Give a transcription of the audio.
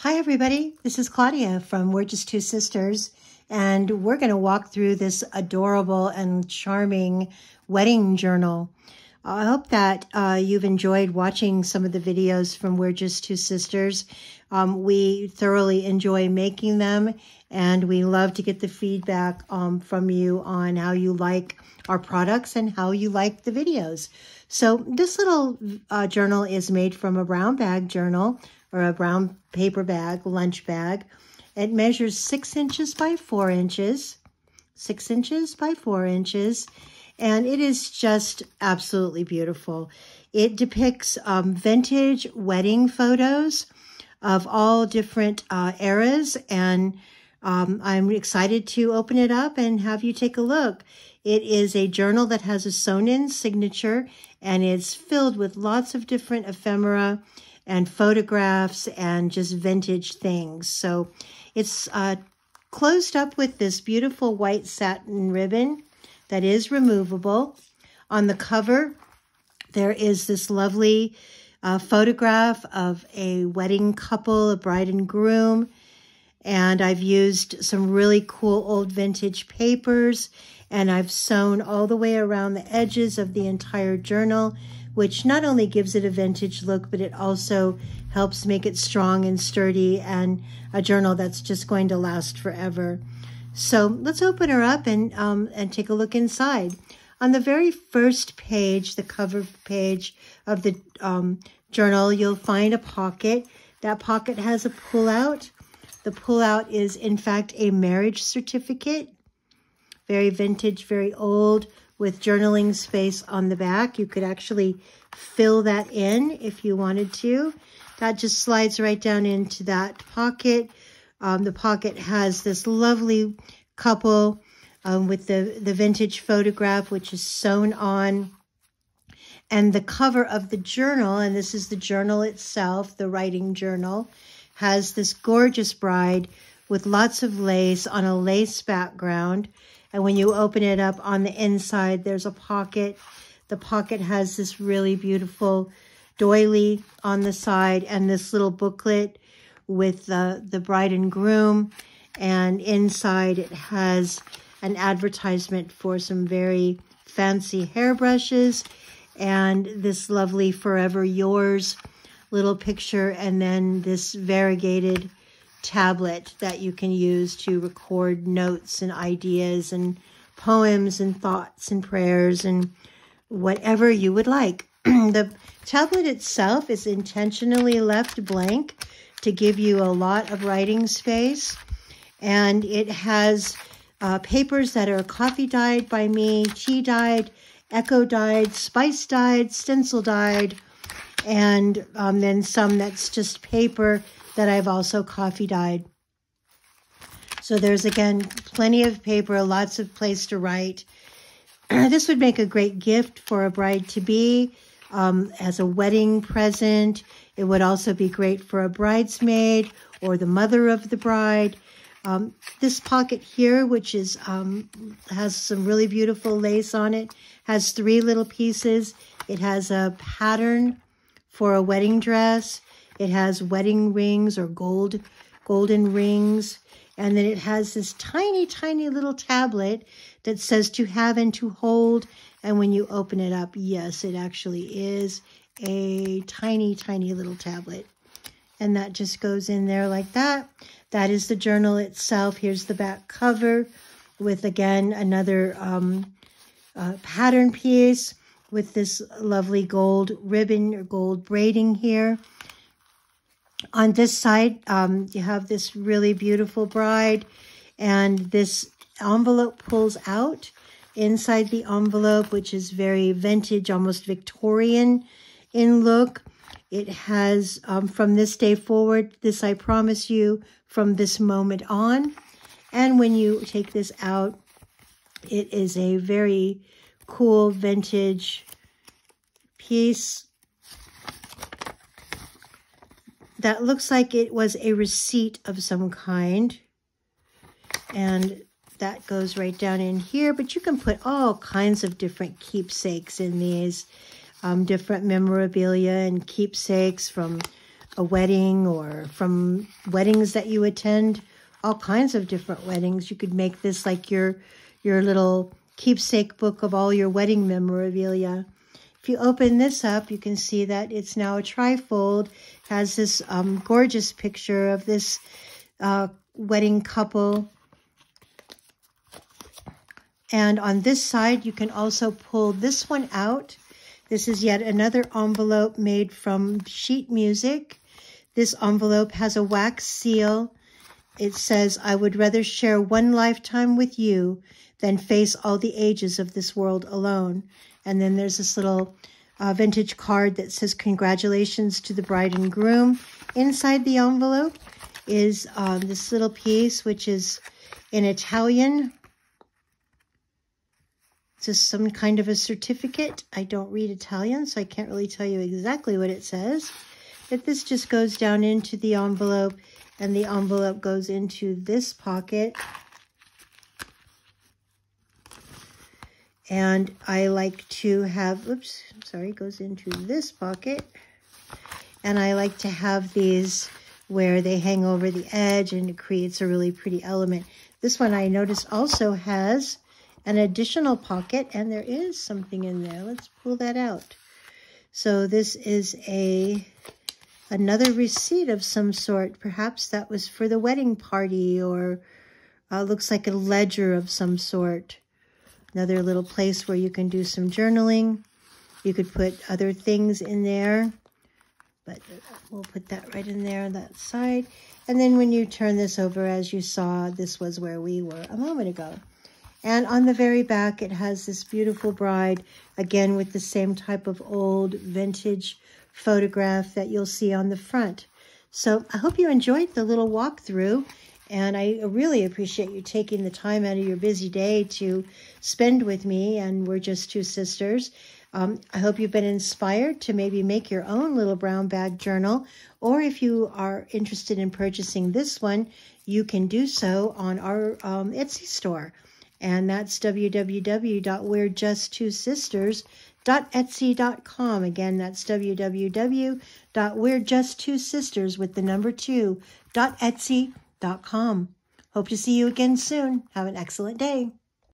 Hi everybody, this is Claudia from We're Just Two Sisters, and we're going to walk through this adorable and charming wedding journal. I hope that you've enjoyed watching some of the videos from We're Just Two Sisters. We thoroughly enjoy making them, and we love to get the feedback from you on how you like our products and how you like the videos. So this little journal is made from a brown bag journal, or a brown paper bag, lunch bag. It measures 6 inches by 4 inches, 6 inches by 4 inches, and it is just absolutely beautiful. It depicts vintage wedding photos of all different eras, and I'm excited to open it up and have you take a look. It is a journal that has a sewn-in signature, and it's filled with lots of different ephemera and photographs and just vintage things. So it's closed up with this beautiful white satin ribbon that is removable. On the cover, there is this lovely photograph of a wedding couple, a bride and groom. And I've used some really cool old vintage papers, and I've sewn all the way around the edges of the entire journal, which not only gives it a vintage look, but it also helps make it strong and sturdy and a journal that's just going to last forever. So let's open her up and take a look inside. On the very first page, the cover page of the journal, you'll find a pocket. That pocket has a pull-out. The pull-out is, in fact, a marriage certificate. Very vintage, very old, with journaling space on the back. You could actually fill that in if you wanted to. That just slides right down into that pocket. The pocket has this lovely couple with the vintage photograph, which is sewn on. And the cover of the journal, and this is the journal itself, the writing journal, has this gorgeous bride with lots of lace on a lace background. And when you open it up on the inside, there's a pocket. The pocket has this really beautiful doily on the side and this little booklet with the bride and groom. And inside it has an advertisement for some very fancy hairbrushes and this lovely Forever Yours little picture, and then this variegated tablet that you can use to record notes and ideas and poems and thoughts and prayers and whatever you would like. The tablet itself is intentionally left blank to give you a lot of writing space, and it has papers that are coffee dyed by me, tea dyed, echo dyed, spice dyed, stencil dyed, and then some that's just paper that I've also coffee dyed. So there's, again, plenty of paper, lots of place to write. This would make a great gift for a bride-to-be as a wedding present. It would also be great for a bridesmaid or the mother of the bride. This pocket here, which is has some really beautiful lace on it, has 3 little pieces. It has a pattern for a wedding dress. It has wedding rings or golden rings. And then it has this tiny, tiny little tablet that says to have and to hold. And when you open it up, yes, it actually is a tiny, tiny little tablet. And that just goes in there like that. That is the journal itself. Here's the back cover with, again, another pattern piece with this lovely gold ribbon or gold braiding here. On this side, you have this really beautiful bride, and this envelope pulls out inside the envelope, which is very vintage, almost Victorian in look. It has, from this day forward, this I promise you, from this moment on. And when you take this out, it is a very cool vintage piece that looks like it was a receipt of some kind. And that goes right down in here. But you can put all kinds of different keepsakes in these. Different memorabilia and keepsakes from a wedding or from weddings that you attend, all kinds of different weddings. You could make this like your little keepsake book of all your wedding memorabilia. If you open this up, you can see that it's now a trifold. It has this gorgeous picture of this wedding couple. And on this side, you can also pull this one out. This is yet another envelope made from sheet music. This envelope has a wax seal. It says, "I would rather share one lifetime with you than face all the ages of this world alone." And then there's this little vintage card that says, "Congratulations to the bride and groom." Inside the envelope is this little piece, which is in Italian. It's just some kind of a certificate. I don't read Italian, so I can't really tell you exactly what it says. But this just goes down into the envelope, and the envelope goes into this pocket. And I like to have, goes into this pocket. And I like to have these where they hang over the edge, and it creates a really pretty element. This one I noticed also has an additional pocket, and there is something in there. Let's pull that out. So this is another receipt of some sort. Perhaps that was for the wedding party, or looks like a ledger of some sort. Another little place where you can do some journaling. You could put other things in there, but we'll put that right in there on that side. And then when you turn this over, as you saw, this was where we were a moment ago. And on the very back, it has this beautiful bride, again with the same type of old vintage photograph that you'll see on the front. So I hope you enjoyed the little walkthrough. And I really appreciate you taking the time out of your busy day to spend with me, and We're Just Two Sisters. I hope you've been inspired to maybe make your own little brown bag journal, or if you are interested in purchasing this one, you can do so on our Etsy store. And that's www.we'rejusttwosisters.etsy.com. Again, that's www.we'rejusttwosisters.etsy.com. Hope to see you again soon. Have an excellent day.